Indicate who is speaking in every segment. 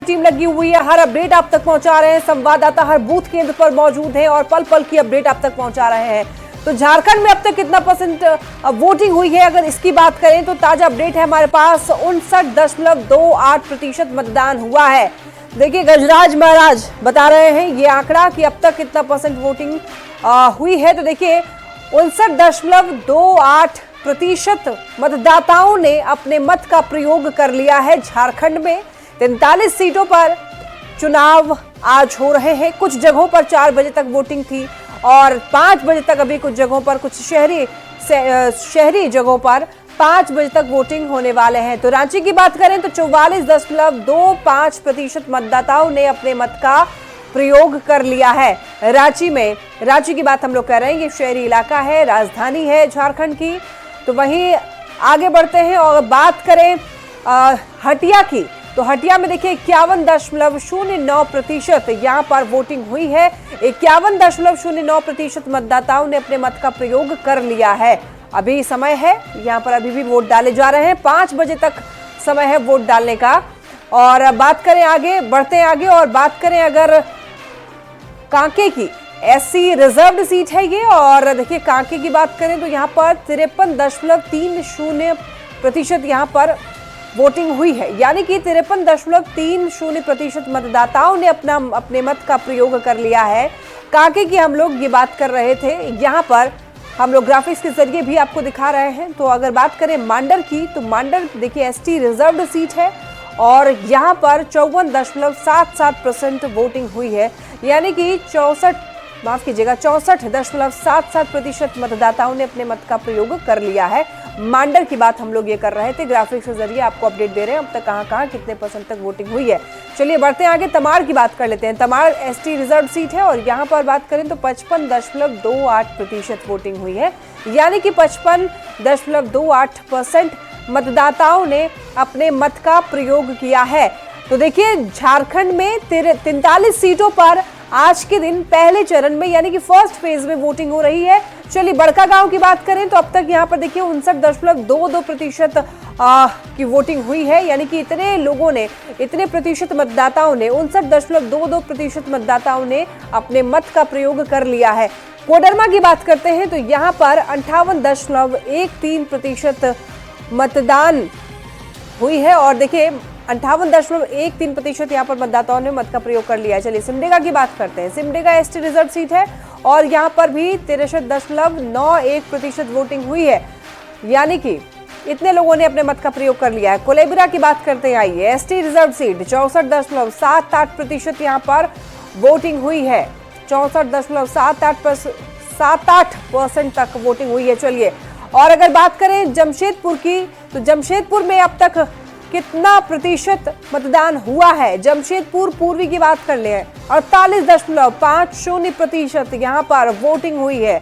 Speaker 1: Team लगी हुई है, हर अपडेट आप तक पहुंचा रहे हैं। संवाददाता हर बूथ केंद्र पर मौजूद हैं और पल पल की अपडेट आप तक पहुंचा रहे हैं। तो झारखंड में अब तक कितना परसेंट वोटिंग हुई है, अगर इसकी बात करें तो ताजा अपडेट है हमारे पास। 59.28% मतदान हुआ है। देखिए गजराज महाराज बता रहे हैं ये आंकड़ा कि अब तक कितना परसेंट वोटिंग हुई है। तो देखिए 59.28% मतदाताओं ने अपने मत का प्रयोग कर लिया है। झारखंड में 43 सीटों पर चुनाव आज हो रहे हैं। कुछ जगहों पर 4 बजे तक वोटिंग थी और 5 बजे तक अभी कुछ जगहों पर, कुछ शहरी जगहों पर 5 बजे तक वोटिंग होने वाले हैं। तो रांची की बात करें तो 44.25% मतदाताओं ने अपने मत का प्रयोग कर लिया है। रांची की बात हम लोग कर रहे हैं, ये शहरी इलाका है, राजधानी है झारखंड की। तो वहीं आगे बढ़ते हैं और बात करें हटिया की, तो हटिया में देखिए 51.09% यहाँ पर वोटिंग हुई है। 51.09% मतदाताओं ने अपने मत का प्रयोग कर लिया है। अभी समय है, यहाँ पर अभी भी वोट डाले जा रहे हैं। 5 बजे तक समय है वोट डालने का। और बात करें आगे, बढ़ते हैं आगे और बात करें अगर कांके की, एससी रिजर्व्ड सीट है ये। और देखिए कांके की बात करें तो यहाँ पर 53.30% यहाँ पर वोटिंग हुई है, यानी कि 53.30% मतदाताओं ने अपने मत का प्रयोग कर लिया है। कांके की हम लोग ये बात कर रहे थे, यहाँ पर हम लोग ग्राफिक्स के जरिए भी आपको दिखा रहे हैं। तो अगर बात करें मांडर की, तो मांडर देखिए एसटी रिजर्व्ड सीट है और यहाँ पर 54.77% वोटिंग हुई है, यानी कि 64.77% मतदाताओं ने अपने मत का प्रयोग कर लिया है। मांडर की बात हम लोग ये कर रहे थे, ग्राफिक्स के जरिए आपको अपडेट दे रहे हैं अब तक कहां कितने परसेंट तक वोटिंग हुई है। चलिए बढ़ते हैं आगे, तमाड़ की बात कर लेते हैं। तमाड़ एसटी रिजर्व सीट है और यहाँ पर बात करें तो 55.28% वोटिंग हुई है, यानी कि 55.28% मतदाताओं ने अपने मत का प्रयोग किया है। तो देखिए झारखंड में 43 सीटों पर आज के दिन पहले चरण में, यानी कि फर्स्ट फेज में वोटिंग हो रही है। चलिए बड़कागांव की बात करें तो अब तक यहाँ पर देखिए 59.22% की वोटिंग हुई है, यानी कि इतने प्रतिशत मतदाताओं ने 59.22% मतदाताओं ने अपने मत का प्रयोग कर लिया है। कोडरमा की बात करते हैं तो यहाँ पर 58.13% मतदान हुई है और देखिए 58.13% यहाँ पर मतदाताओं ने मत का प्रयोग कर लिया है। चलिए सिमडेगा की बात करते हैं। सिमडेगा एसटी रिजर्व सीट है और यहाँ पर भी 63.91% वोटिंग हुई है, यानी कि इतने लोगों ने अपने मत का प्रयोग कर लिया है। कोलेबिरा की बात करते हैं, आइए एसटी रिजर्व सीट 64.78% यहाँ पर वोटिंग हुई है। 64.78% तक वोटिंग हुई है। चलिए और अगर बात करें जमशेदपुर की, तो जमशेदपुर में अब तक कितना प्रतिशत मतदान हुआ है। जमशेदपुर पूर्वी की बात कर ले, 48.50% यहाँ पर वोटिंग हुई है।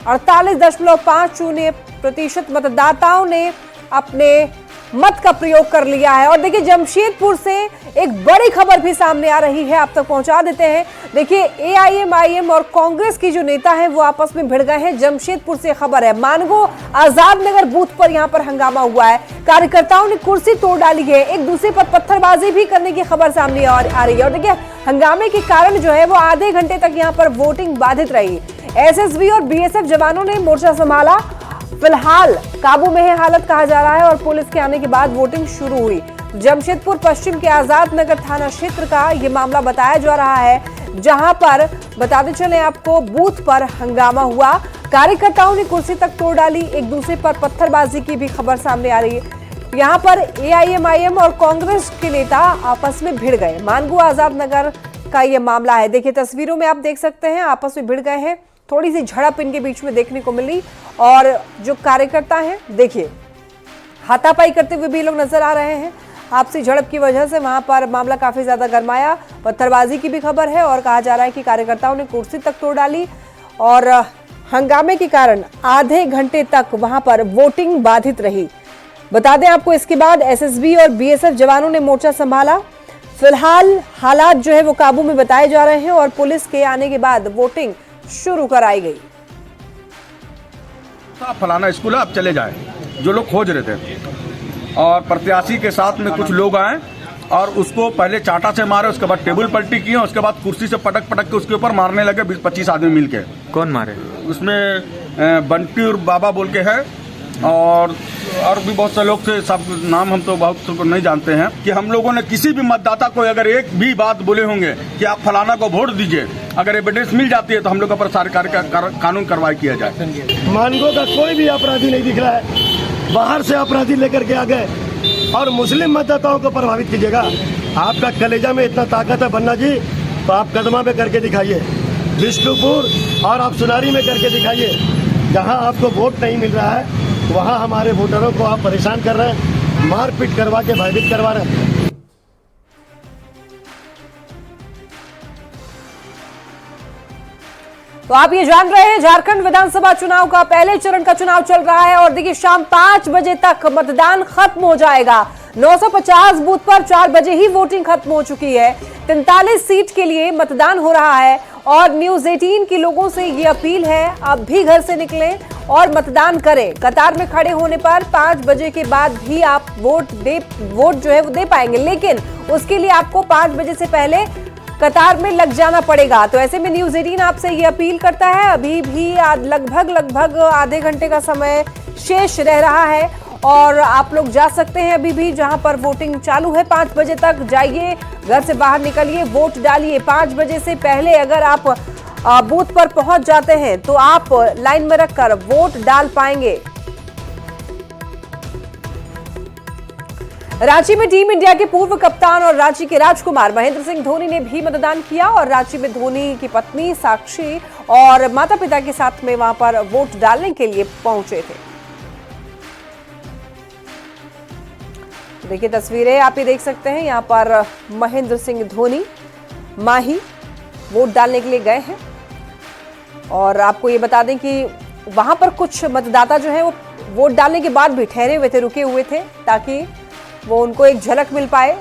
Speaker 1: 48.50% मतदाताओं ने अपने मत का प्रयोग कर लिया है। और देखिए जमशेदपुर से एक बड़ी खबर भी सामने आ रही है, आप तक पहुंचा देते हैं। देखिए एआईएमआईएम और कांग्रेस की जो नेता हैं वो आपस में भिड़ गए हैं। जमशेदपुर से खबर है, मानगो आजाद नगर बूथ पर यहां पर हंगामा हुआ है। कार्यकर्ताओं ने कुर्सी तोड़ डाली है, एक दूसरे पर पत्थरबाजी भी करने की खबर सामने आ रही है। और देखिए हंगामे के कारण जो है वो आधे घंटे तक यहाँ पर वोटिंग बाधित रही। एसएसबी और बीएसएफ जवानों ने मोर्चा संभाला। फिलहाल काबू में है हालत कहा जा रहा है और पुलिस के आने के बाद वोटिंग शुरू हुई। जमशेदपुर पश्चिम के आजाद नगर थाना क्षेत्र का ये मामला बताया जा रहा है, जहां पर बताते चले आपको बूथ पर हंगामा हुआ। कार्यकर्ताओं ने कुर्सी तक तोड़ डाली, एक दूसरे पर पत्थरबाजी की भी खबर सामने आ रही है। यहाँ पर एआईएमआईएम और कांग्रेस के नेता आपस में भिड़ गए। मानगो आजाद नगर का ये मामला है, देखिए तस्वीरों में आप देख सकते हैं, आपस में भिड़ गए हैं। थोड़ी सी झड़प इनके बीच में देखने को मिली और जो कार्यकर्ता हैं देखिए हाथापाई करते हुए भी लोग नजर आ रहे हैं। आपसी झड़प की वजह से वहां पर मामला काफी ज्यादा गर्माया। पत्थरबाजी की भी खबर है और कहा जा रहा है कि कार्यकर्ताओं ने कुर्सी तक तोड़ डाली और हंगामे के कारण आधे घंटे तक वहां पर वोटिंग बाधित रही। बता दें आपको, इसके बाद एसएसबी और बीएसएफ जवानों ने मोर्चा संभाला। फिलहाल हालात जो है वो काबू में बताए जा रहे हैं और पुलिस के आने के बाद वोटिंग शुरू कराई गई।
Speaker 2: फलाना स्कूल है, आप चले जाए, जो लोग खोज रहे थे। और प्रत्याशी के साथ में कुछ लोग आए और उसको पहले चाटा से मारे, उसके बाद टेबल पलटी किए, उसके बाद कुर्सी से पटक पटक के उसके ऊपर मारने लगे 20-25 आदमी मिलके।
Speaker 3: कौन मारे?
Speaker 2: उसमें बंटी और बाबा बोल के है और भी बहुत से लोग थे, सब नाम हम तो बहुत को नहीं जानते हैं। कि हम लोगों ने किसी भी मतदाता को अगर एक भी बात बोले होंगे कि आप फलाना को वोट दीजिए, अगर एविडेंस मिल जाती है तो हम लोग पर सरकार का कानून कार्रवाई किया जाए।
Speaker 4: मानगो का कोई भी अपराधी नहीं दिख रहा है, बाहर से अपराधी लेकर के आ गए और मुस्लिम मतदाताओं को प्रभावित कीजिएगा। आपका कलेजा में इतना ताकत है बन्ना जी, तो आप कदमा में करके दिखाइए, विष्णुपुर और आप सुनारी में करके दिखाइए। जहां आपको वोट नहीं मिल रहा है वहां हमारे वोटरों को आप परेशान कर रहे हैं, मारपीट करवा के भयभीत करवा रहे हैं।
Speaker 1: तो आप ये जान रहे हैं झारखंड विधानसभा चुनाव का पहले चरण का चुनाव चल रहा है और देखिए शाम 5 बजे तक मतदान खत्म हो जाएगा। 950 बूथ पर 4 बजे ही वोटिंग खत्म हो चुकी है। 43 सीट के लिए मतदान हो रहा है और न्यूज 18 के लोगों से ये अपील है, अब भी घर से निकलें और मतदान करें। कतार में खड़े होने पर 5 बजे के बाद भी आप वोट जो है वो दे पाएंगे, लेकिन उसके लिए आपको 5 बजे से पहले कतार में लग जाना पड़ेगा। तो ऐसे में न्यूज 18 आपसे ये अपील करता है, अभी भी लगभग आधे घंटे का समय शेष रह रहा है और आप लोग जा सकते हैं अभी भी, जहां पर वोटिंग चालू है। 5 बजे तक जाइए, घर से बाहर निकलिए, वोट डालिए। 5 बजे से पहले अगर आप बूथ पर पहुंच जाते हैं तो आप लाइन में रखकर वोट डाल पाएंगे। रांची में टीम इंडिया के पूर्व कप्तान और रांची के राजकुमार महेंद्र सिंह धोनी ने भी मतदान किया और रांची में धोनी की पत्नी साक्षी और माता पिता के साथ में वहां पर वोट डालने के लिए पहुंचे थे। देखिए तस्वीरें आप ये देख सकते हैं, यहां पर महेंद्र सिंह धोनी माही वोट डालने के लिए गए हैं और आपको ये बता दें कि वहां पर कुछ मतदाता जो है वो वोट डालने के बाद भी ठहरे हुए थे, रुके हुए थे, ताकि वो उनको एक झलक मिल पाए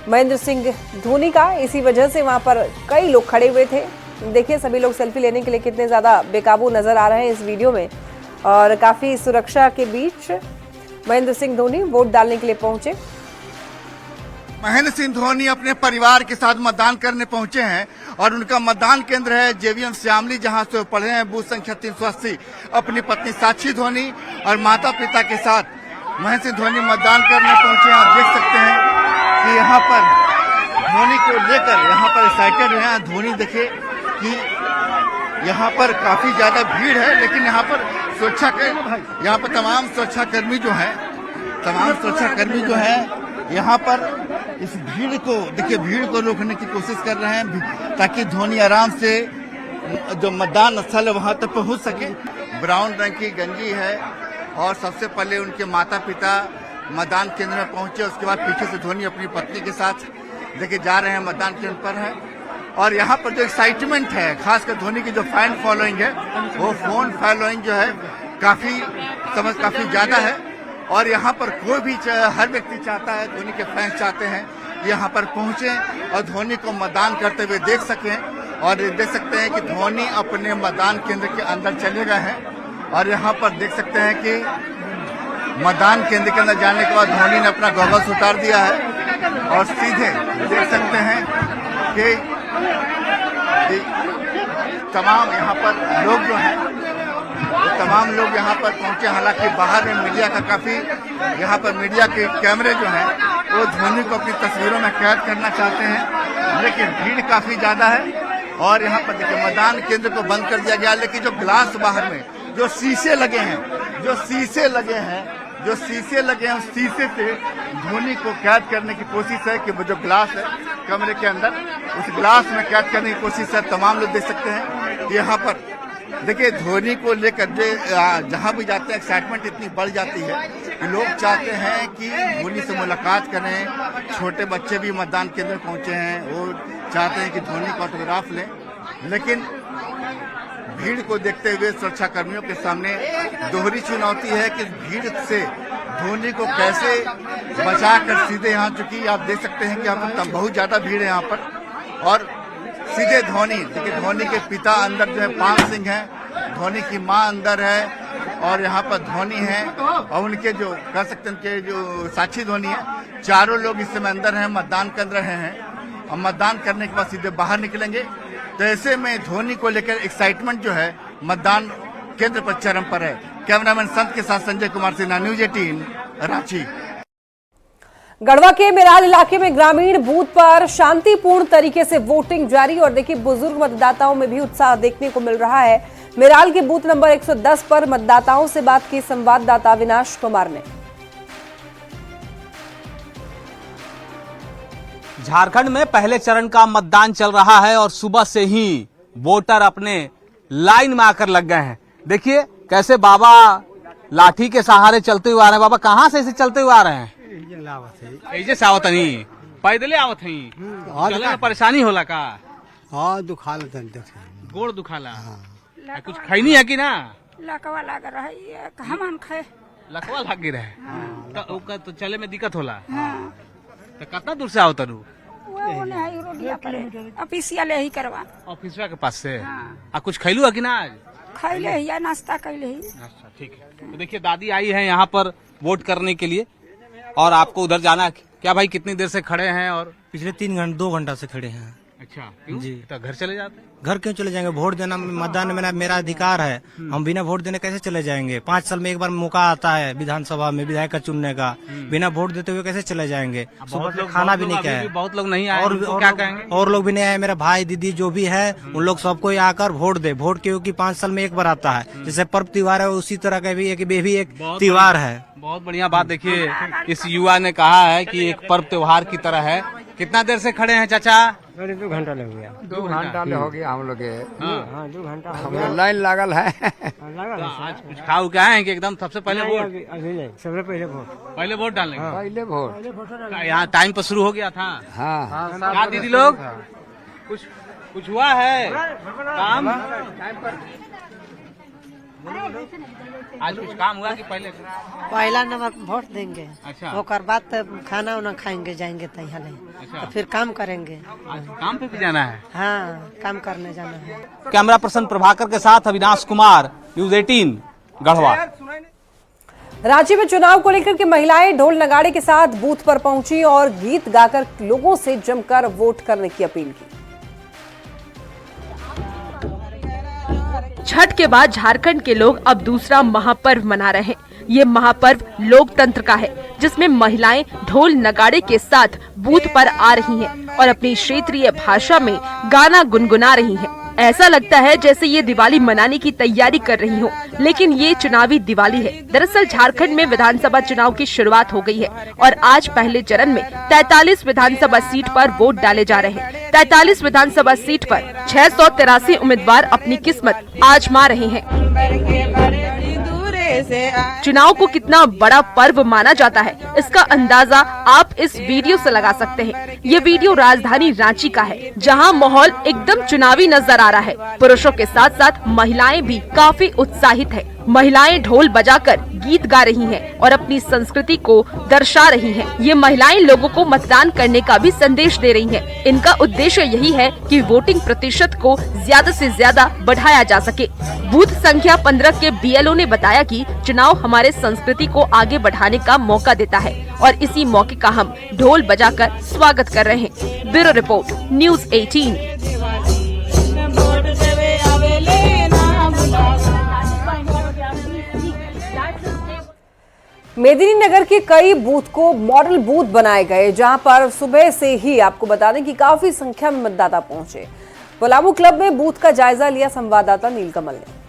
Speaker 1: महेंद्र सिंह धोनी का। इसी वजह से वहां पर कई लोग खड़े हुए थे। देखिए सभी लोग सेल्फी लेने के लिए कितने ज्यादा बेकाबू नजर आ रहे हैं इस वीडियो में और काफी सुरक्षा के बीच महेंद्र सिंह धोनी वोट डालने के लिए पहुंचे।
Speaker 5: महेंद्र सिंह धोनी अपने परिवार के साथ मतदान करने पहुंचे हैं और उनका मतदान केंद्र है जेवीएम श्यामली, जहां से पढ़े हैं बूथ संख्या 380। अपनी पत्नी साक्षी धोनी और माता पिता के साथ महेंद्र सिंह धोनी मतदान करने पहुंचे हैं। आप देख सकते हैं कि यहाँ पर धोनी को लेकर यहाँ पर एक्साइटेड हैं। धोनी देखिए कि यहाँ पर काफी ज्यादा भीड़ है, लेकिन यहाँ पर यहाँ पर तमाम सुरक्षाकर्मी जो हैं यहाँ पर इस भीड़ को देखिए, भीड़ को रोकने की कोशिश कर रहे हैं ताकि धोनी आराम से जो मतदान स्थल है वहां तक पहुंच सके। ब्राउन रंग की गंजी है और सबसे पहले उनके माता पिता मतदान केंद्र में पहुंचे, उसके बाद पीछे से धोनी अपनी पत्नी के साथ देखिए जा रहे हैं, मतदान केंद्र पर है। और यहाँ पर जो एक्साइटमेंट है, खासकर धोनी की जो फैन फॉलोइंग है, वो फोन फॉलोइंग जो है काफी ज्यादा है और यहाँ पर कोई भी हर व्यक्ति चाहता है, धोनी के फैंस चाहते हैं यहाँ पर पहुंचे और धोनी को मतदान करते हुए देख सकें। और देख सकते हैं कि धोनी अपने मतदान केंद्र के अंदर चले गए हैं और यहाँ पर देख सकते हैं कि मतदान केंद्र के अंदर जाने के बाद धोनी ने अपना गॉगल्स उतार दिया है और सीधे देख सकते हैं कि तमाम यहाँ पर लोग जो हैं तमाम लोग यहाँ पर पहुंचे। हालांकि बाहर में मीडिया का काफी यहाँ पर मीडिया के कैमरे जो हैं वो धोनी को अपनी तस्वीरों में कैद करना चाहते हैं, लेकिन भीड़ काफी ज्यादा है। और यहाँ पर देखिए मतदान केंद्र को बंद कर दिया गया, लेकिन जो ग्लास बाहर में जो शीशे लगे हैं उस शीशे से धोनी को कैद करने की कोशिश है कि वो जो ग्लास है कमरे के अंदर, उस ग्लास में कैद करने की कोशिश है। तमाम लोग देख सकते हैं यहाँ पर देखिए धोनी को लेकर जहां भी जाते हैं एक्साइटमेंट इतनी बढ़ जाती है कि लोग चाहते हैं कि धोनी से मुलाकात करें। छोटे बच्चे भी मतदान केंद्र पहुंचे हैं, वो चाहते हैं कि धोनी का ऑटोग्राफ लें, लेकिन भीड़ को देखते हुए सुरक्षा कर्मियों के सामने दोहरी चुनौती है कि भीड़ से धोनी को कैसे बचाकर सीधे यहाँ, चूंकि आप देख सकते हैं कि यहाँ पर बहुत ज्यादा भीड़ है यहाँ पर और सीधे धोनी देखिए, धोनी के पिता अंदर जो है पान सिंह हैं, धोनी की मां अंदर है और यहाँ पर धोनी है और उनके जो कह सकते हैं उनके जो साक्षी धोनी है, चारों लोग इस समय अंदर हैं, मतदान कर रहे हैं और मतदान करने के बाद सीधे बाहर निकलेंगे। तो ऐसे में धोनी को लेकर एक्साइटमेंट जो है मतदान केंद्र पर चरम पर है। कैमरामैन संत के साथ संजय कुमार सिन्हा, न्यूज 18 रांची।
Speaker 1: गढ़वा के मेराल इलाके में ग्रामीण बूथ पर शांतिपूर्ण तरीके से वोटिंग जारी और देखिए बुजुर्ग मतदाताओं में भी उत्साह देखने को मिल रहा है। मेराल के बूथ नंबर 110 पर मतदाताओं से बात की संवाददाता अविनाश कुमार ने।
Speaker 3: झारखंड में पहले चरण का मतदान चल रहा है और सुबह से ही वोटर अपने लाइन में आकर लग गए हैं। देखिए कैसे बाबा लाठी के सहारे चलते हुए आ रहे हैं। बाबा कहाँ से ऐसे चलते हुए आ रहे हैं? ऐसे से आवत नहीं, पैदले आवत नहीं, चले में परेशानी होला का?
Speaker 6: हाँ दुखाला,
Speaker 3: गोड़ दुखाला। कुछ खैनी है कि ना?
Speaker 7: लकवा लग रहा है, हमन खाए
Speaker 3: लकवा लग रहा है तो चले में दिक्कत होला। तो कितना दूर से आओ तरू?
Speaker 7: ऑफिसियल यही करवा
Speaker 3: ऑफिसवा के पास से। कुछ खैलू है कि ना? आज
Speaker 7: खैले ही या नाश्ता कैले ही।
Speaker 3: अच्छा ठीक है। तो देखिए दादी आई है यहाँ पर वोट करने के लिए और आपको उधर जाना है। क्या भाई कितनी देर से खड़े हैं? और
Speaker 6: पिछले 2 घंटा से खड़े हैं।
Speaker 3: अच्छा क्यों? जी तो घर चले जाते हैं?
Speaker 6: घर क्यों चले जाएंगे? वोट देना मतदान मेरा अधिकार है। हम बिना वोट देने कैसे चले जाएंगे? 5 साल में एक बार मौका आता है विधानसभा में विधायक का चुनने का, बिना वोट देते हुए कैसे चले जाएंगे? सुबह लोग खाना भी नहीं खाए,
Speaker 3: बहुत लोग नहीं आए
Speaker 6: और
Speaker 3: क्या कहेंगे? और
Speaker 6: लोग भी नहीं आए। मेरा भाई दीदी जो भी है उन लोग सबको आकर वोट दे। वोट क्योंकि 5 साल में एक बार आता है। जैसे पर्व त्योहार है उसी तरह का भी एक त्योहार है।
Speaker 3: बहुत बढ़िया बात। देखिए इस युवा ने कहा है कि एक पर्व त्योहार की तरह है। कितना देर से खड़े हैं चाचा?
Speaker 8: 2 घंटा लग गया।
Speaker 3: 2 घंटा
Speaker 8: हो गया हम लोग।
Speaker 3: हाँ
Speaker 8: 2 घंटा हम लाइन लागल है।
Speaker 3: आज कुछ खाओ क्या है कि एकदम सबसे पहले वोट?
Speaker 8: अभी नहीं, सबसे पहले वोट
Speaker 3: डालने
Speaker 8: पहले वोट।
Speaker 3: यहाँ टाइम पर शुरू हो गया था।
Speaker 8: हाँ
Speaker 3: क्या दीदी लोग कुछ हुआ है काम? आज कुछ काम हुआ कि
Speaker 9: पहला नंबर वोट देंगे।
Speaker 3: अच्छा।
Speaker 9: ओकर बाद खाना उना खाएंगे, जाएंगे तैयार नहीं।
Speaker 3: अच्छा।
Speaker 9: तो फिर काम करेंगे।
Speaker 3: आज काम पे भी जाना है?
Speaker 9: हाँ काम करने जाना है।
Speaker 3: कैमरा पर्सन प्रभाकर के साथ अविनाश कुमार, न्यूज 18 गढ़वा।
Speaker 1: रांची में चुनाव को लेकर के महिलाएं ढोल नगाड़े के साथ बूथ पर पहुंची और गीत गाकर लोगों से जमकर वोट करने की अपील की।
Speaker 10: छठ के बाद झारखंड के लोग अब दूसरा महापर्व मना रहे हैं। ये महापर्व लोकतंत्र का है, जिसमें महिलाएं ढोल नगाड़े के साथ बूथ पर आ रही हैं और अपनी क्षेत्रीय भाषा में गाना गुनगुना रही हैं। ऐसा लगता है जैसे ये दिवाली मनाने की तैयारी कर रही हो, लेकिन ये चुनावी दिवाली है। दरअसल झारखंड में विधानसभा चुनाव की शुरुआत हो गई है और आज पहले चरण में 43 विधानसभा सीट पर वोट डाले जा रहे हैं। 43 विधानसभा सीट पर 683 उम्मीदवार अपनी किस्मत आजमा रहे हैं। चुनाव को कितना बड़ा पर्व माना जाता है, इसका अंदाजा आप इस वीडियो से लगा सकते हैं। ये वीडियो राजधानी रांची का है, जहां माहौल एकदम चुनावी नजर आ रहा है। पुरुषों के साथ साथ महिलाएं भी काफी उत्साहित है। महिलाएं ढोल बजाकर गीत गा रही हैं और अपनी संस्कृति को दर्शा रही हैं। ये महिलाएं लोगों को मतदान करने का भी संदेश दे रही हैं। इनका उद्देश्य यही है कि वोटिंग प्रतिशत को ज्यादा से ज्यादा बढ़ाया जा सके। बूथ संख्या 15 के बीएलओ ने बताया कि चुनाव हमारे संस्कृति को आगे बढ़ाने का मौका देता है और इसी मौके का हम ढोल बजाकर स्वागत कर रहे हैं। Bureau report, news 18।
Speaker 1: मेदिनीनगर के कई बूथ को मॉडल बूथ बनाए गए, जहां पर सुबह से ही आपको बता दें कि काफी संख्या में मतदाता पहुंचे। पलामू क्लब में बूथ का जायजा लिया संवाददाता नीलकमल ने।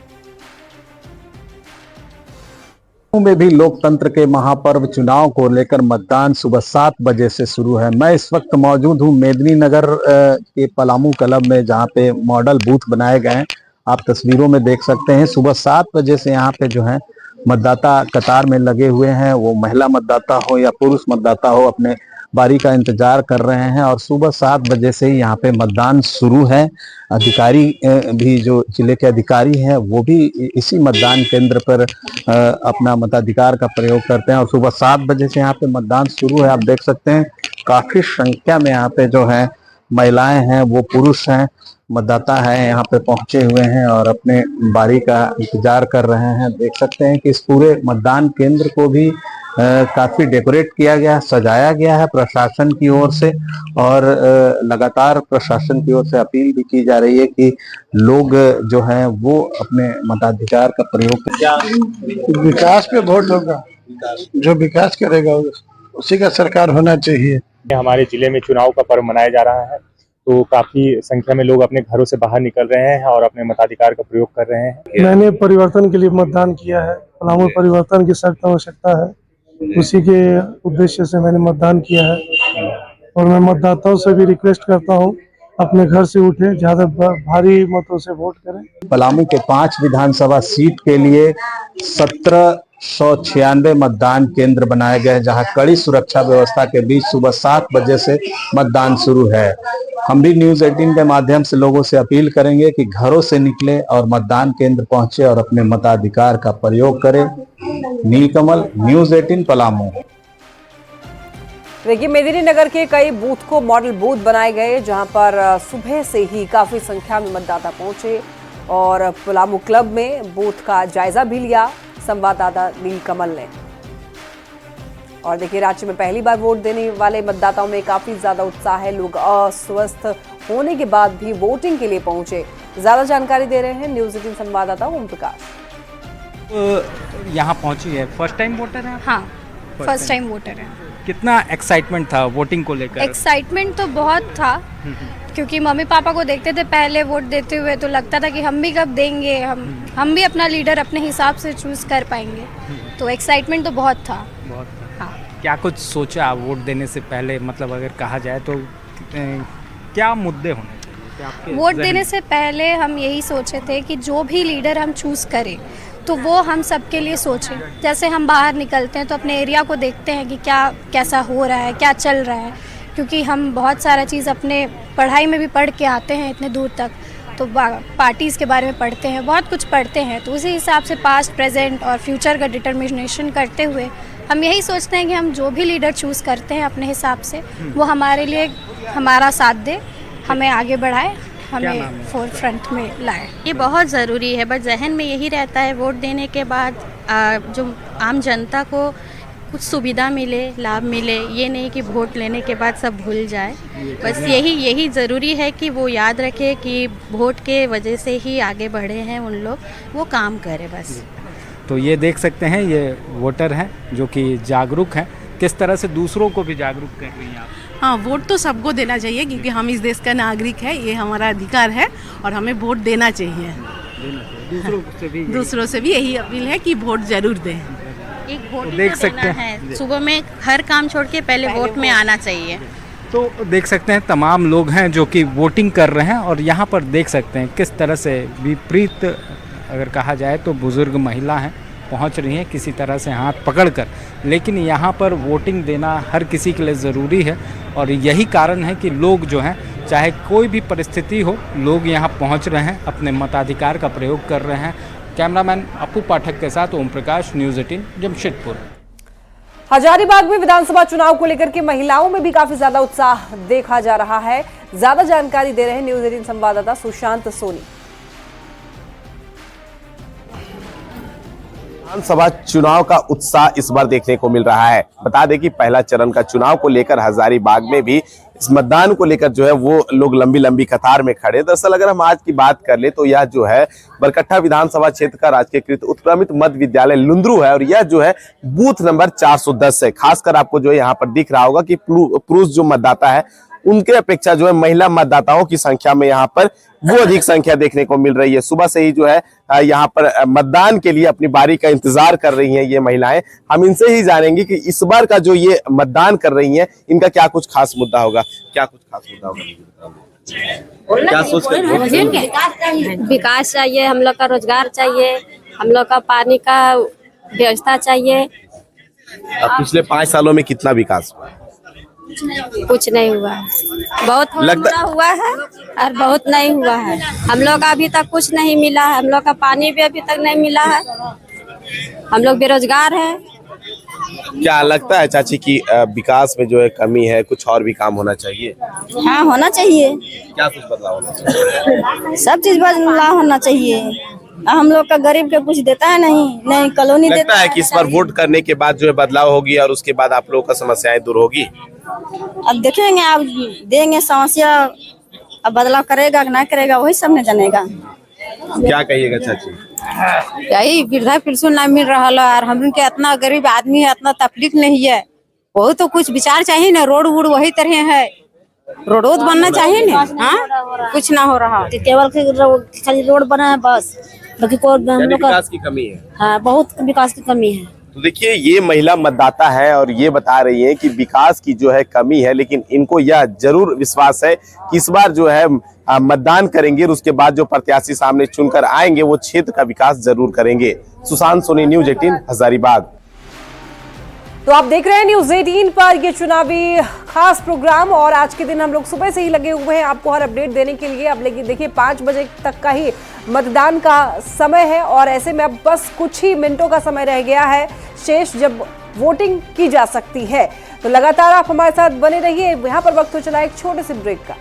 Speaker 11: में भी लोकतंत्र के महापर्व चुनाव को लेकर मतदान सुबह 7 बजे से शुरू है। मैं इस वक्त मौजूद हूं मेदिनीनगर के पलामू क्लब में, जहां पे मॉडल बूथ बनाए गए हैं। आप तस्वीरों में देख सकते हैं सुबह 7 बजे से यहाँ पे जो है मतदाता कतार में लगे हुए हैं। वो महिला मतदाता हो या पुरुष मतदाता हो, अपने बारी का इंतजार कर रहे हैं और सुबह 7 बजे से ही यहाँ पे मतदान शुरू है। अधिकारी भी, जो जिले के अधिकारी हैं, वो भी इसी मतदान केंद्र पर अपना मताधिकार का प्रयोग करते हैं और सुबह 7 बजे से यहाँ पे मतदान शुरू है। आप देख सकते हैं काफी संख्या में यहाँ पे जो है महिलाएं हैं, वो पुरुष हैं, मतदाता हैं यहाँ पे पहुंचे हुए हैं और अपने बारी का इंतजार कर रहे हैं। देख सकते हैं कि इस पूरे मतदान केंद्र को भी काफी डेकोरेट किया गया, सजाया गया है प्रशासन की ओर से और लगातार प्रशासन की ओर से अपील भी की जा रही है कि लोग जो हैं वो अपने मताधिकार का प्रयोग करें।
Speaker 4: विकास पे वोट होगा, जो विकास करेगा उसी का सरकार होना चाहिए।
Speaker 12: हमारे जिले में चुनाव का पर्व मनाया जा रहा है, तो काफी संख्या में लोग अपने घरों से बाहर निकल रहे हैं और अपने मताधिकार का प्रयोग कर रहे हैं।
Speaker 4: मैंने परिवर्तन के लिए मतदान किया है। पलामू परिवर्तन की सख्त आवश्यकता है, उसी के उद्देश्य से मैंने मतदान किया है और मैं मतदाताओं से भी रिक्वेस्ट करता हूं अपने घर से उठे, ज्यादा भारी मतों से वोट करें।
Speaker 11: पलामू के 5 विधानसभा सीट के लिए 1796 मतदान केंद्र बनाए गए, जहां कड़ी सुरक्षा व्यवस्था के बीच सुबह 7 बजे से मतदान शुरू है। हम भी न्यूज 18 के माध्यम से लोगों से अपील करेंगे कि घरों से निकले और मतदान केंद्र पहुंचे और अपने मताधिकार का प्रयोग करें। नीलकमल, न्यूज 18 पलामू।
Speaker 1: देखिए, मेदिनीनगर के कई बूथ को मॉडल बूथ बनाए गए, जहां पर सुबह से ही काफी संख्या में मतदाता पहुंचे और पलामू क्लब में बूथ का जायजा भी लिया संवाददाता नीलकमल ने। और देखिए, राज्य में पहली बार वोट देने वाले मतदाताओं में काफी ज्यादा उत्साह है। लोग अस्वस्थ होने के बाद भी वोटिंग के लिए पहुंचे। ज्यादा जानकारी दे रहे हैं न्यूज 18 संवाददाता ओम प्रकाश।
Speaker 3: यहाँ पहुंची है, फर्स्ट टाइम वोटर है?
Speaker 13: हाँ, फर्स्ट टाइम वोटर है।
Speaker 3: कितना एक्साइटमें था वोटिंग को लेकर?
Speaker 13: एक्साइटमेंट तो बहुत था, क्योंकि मम्मी पापा को देखते थे पहले वोट देते हुए, तो लगता था कि हम भी कब देंगे, हम भी अपना लीडर अपने हिसाब से चूज कर पाएंगे। तो एक्साइटमेंट तो बहुत था। हाँ।
Speaker 3: क्या कुछ सोचा वोट देने से पहले, मतलब अगर कहा जाए तो क्या मुद्दे होने चाहिए?
Speaker 13: वोट देने से पहले हम यही सोचे थे कि जो भी लीडर हम चूज करें तो वो हम सबके लिए सोचें। जैसे हम बाहर निकलते हैं तो अपने एरिया को देखते हैं कि क्या कैसा हो रहा है, क्या चल रहा है, क्योंकि हम बहुत सारा चीज़ अपने पढ़ाई में भी पढ़ के आते हैं इतने दूर तक, तो पार्टीज़ के बारे में पढ़ते हैं, बहुत कुछ पढ़ते हैं। तो उसी हिसाब से पास्ट, प्रेजेंट और फ्यूचर का डिटर्मिनेशन करते हुए हम यही सोचते हैं कि हम जो भी लीडर चूज़ करते हैं अपने हिसाब से, वो हमारे लिए हमारा साथ दे, हमें आगे बढ़ाए, हमें फोर फ्रंट में लाए।
Speaker 14: ये बहुत ज़रूरी है, बट जहन में यही रहता है वोट देने के बाद जो आम जनता को कुछ सुविधा मिले, लाभ मिले, ये नहीं कि वोट लेने के बाद सब भूल जाए। बस यही ज़रूरी है कि वो याद रखे कि वोट के वजह से ही आगे बढ़े हैं उन लोग, वो काम करें बस।
Speaker 3: तो ये देख सकते हैं, ये वोटर हैं जो कि जागरूक हैं। किस तरह से दूसरों को भी जागरूक कर रही हैं आप?
Speaker 15: हाँ, वोट तो सबको देना चाहिए, क्योंकि हम इस देश का नागरिक है, ये हमारा अधिकार है और हमें वोट देना चाहिए। दूसरों से भी यही अपील है कि वोट जरूर दें।
Speaker 14: एक वोट देख सकते हैं, सुबह में हर काम छोड़ के पहले वोट में आना चाहिए।
Speaker 3: तो देख सकते हैं तमाम लोग हैं जो कि वोटिंग कर रहे हैं और यहाँ पर देख सकते हैं किस तरह से विपरीत अगर कहा जाए तो बुजुर्ग महिला हैं, पहुँच रही हैं किसी तरह से हाथ पकड़कर। लेकिन यहाँ पर वोटिंग देना हर किसी के लिए ज़रूरी है और यही कारण है कि लोग जो हैं, चाहे कोई भी परिस्थिति हो, लोग यहाँ पहुँच रहे हैं, अपने मताधिकार का प्रयोग कर रहे हैं। कैमरामैन अपू पाठक के साथ ओम प्रकाश, न्यूज़ 18 जमशेदपुर।
Speaker 1: हजारीबाग में विधानसभा चुनाव को लेकर के महिलाओं में भी काफी ज्यादा उत्साह देखा जा रहा है। ज्यादा जानकारी दे रहे हैं न्यूज़ 18 संवाददाता सुशांत सोनी।
Speaker 16: विधानसभा चुनाव का उत्साह इस बार देखने को मिल रहा है। बता दें कि पहला चरण का चुनाव को लेकर हजारीबाग में भी इस मतदान को लेकर जो है वो लोग लंबी लंबी कतार में खड़े। दरअसल अगर हम आज की बात कर ले तो यह जो है बरकट्ठा विधानसभा क्षेत्र का राजकीयकृत उत्क्रमित मध्य विद्यालय लुंद्रू है और यह जो है बूथ नंबर 410 है। खासकर आपको जो है यहाँ पर दिख रहा होगा कि पुरुष जो मतदाता है उनके अपेक्षा जो है महिला मतदाताओं की संख्या में यहाँ पर वो अधिक संख्या देखने को मिल रही है। सुबह से ही जो है यहाँ पर मतदान के लिए अपनी बारी का इंतजार कर रही हैं ये महिलाएं। हम इनसे ही जानेंगे कि इस बार का जो ये मतदान कर रही हैं इनका क्या कुछ खास मुद्दा होगा, क्या कुछ खास मुद्दा होगा, क्या सोच कर?
Speaker 17: विकास चाहिए, हम लोग का रोजगार चाहिए, हम लोग का पानी का व्यवस्था चाहिए।
Speaker 16: पिछले 5 सालों में कितना विकास हुआ?
Speaker 17: कुछ नहीं हुआ है, बहुत लगता हुआ है और बहुत नहीं हुआ है। हम लोग का अभी तक कुछ नहीं मिला है, हम लोग का पानी भी अभी तक नहीं मिला है, हम लोग बेरोजगार हैं।
Speaker 16: क्या लगता है चाची की विकास में जो है कमी है, कुछ और भी काम होना चाहिए?
Speaker 17: हाँ होना चाहिए,
Speaker 16: क्या कुछ बदलाव होना चाहिए?
Speaker 17: सब चीज बदलाव होना चाहिए। हम लोग का गरीब के कुछ देता है नहीं कॉलोनी देता
Speaker 16: लगता है कि इस बार वोट करने के बाद जो है बदलाव होगी और उसके बाद आप लोगों का समस्याएं दूर होगी?
Speaker 17: अब देखेंगे, अब देंगे समस्या, अब बदलाव करेगा कि नहीं करेगा वही सब नहीं जानेगा।
Speaker 16: क्या कहिएगा चाची?
Speaker 17: यही वृद्धा पेंशन नहीं मिल रहा है और हम के इतना गरीब आदमी है, इतना तकलीफ नहीं है, वो तो कुछ विचार चाहिए ना। रोड वोड वही तरह है, रोड बनना चाहिए ना। हाँ कुछ ना हो रहा, केवल खाली रोड बना है बस, बाकी कोई
Speaker 16: विकास की कमी है।
Speaker 17: हाँ बहुत विकास की कमी है।
Speaker 16: तो देखिए ये महिला मतदाता है और ये बता रही है कि विकास की जो है कमी है, लेकिन इनको यह जरूर विश्वास है कि इस बार जो है मतदान करेंगे और उसके बाद जो प्रत्याशी सामने चुनकर आएंगे वो क्षेत्र का विकास जरूर करेंगे। सुशांत सोनी, न्यूज 18 हजारीबाग।
Speaker 1: तो आप देख रहे हैं न्यूज 18 पर ये चुनावी खास प्रोग्राम और आज के दिन हम लोग सुबह से ही लगे हुए हैं आपको हर अपडेट देने के लिए। अब लेकिन देखिए 5 बजे तक का ही मतदान का समय है और ऐसे में अब बस कुछ ही मिनटों का समय रह गया है शेष जब वोटिंग की जा सकती है। तो लगातार आप हमारे साथ बने रहिए। यहाँ पर वक्त हो चला एक छोटे से ब्रेक का।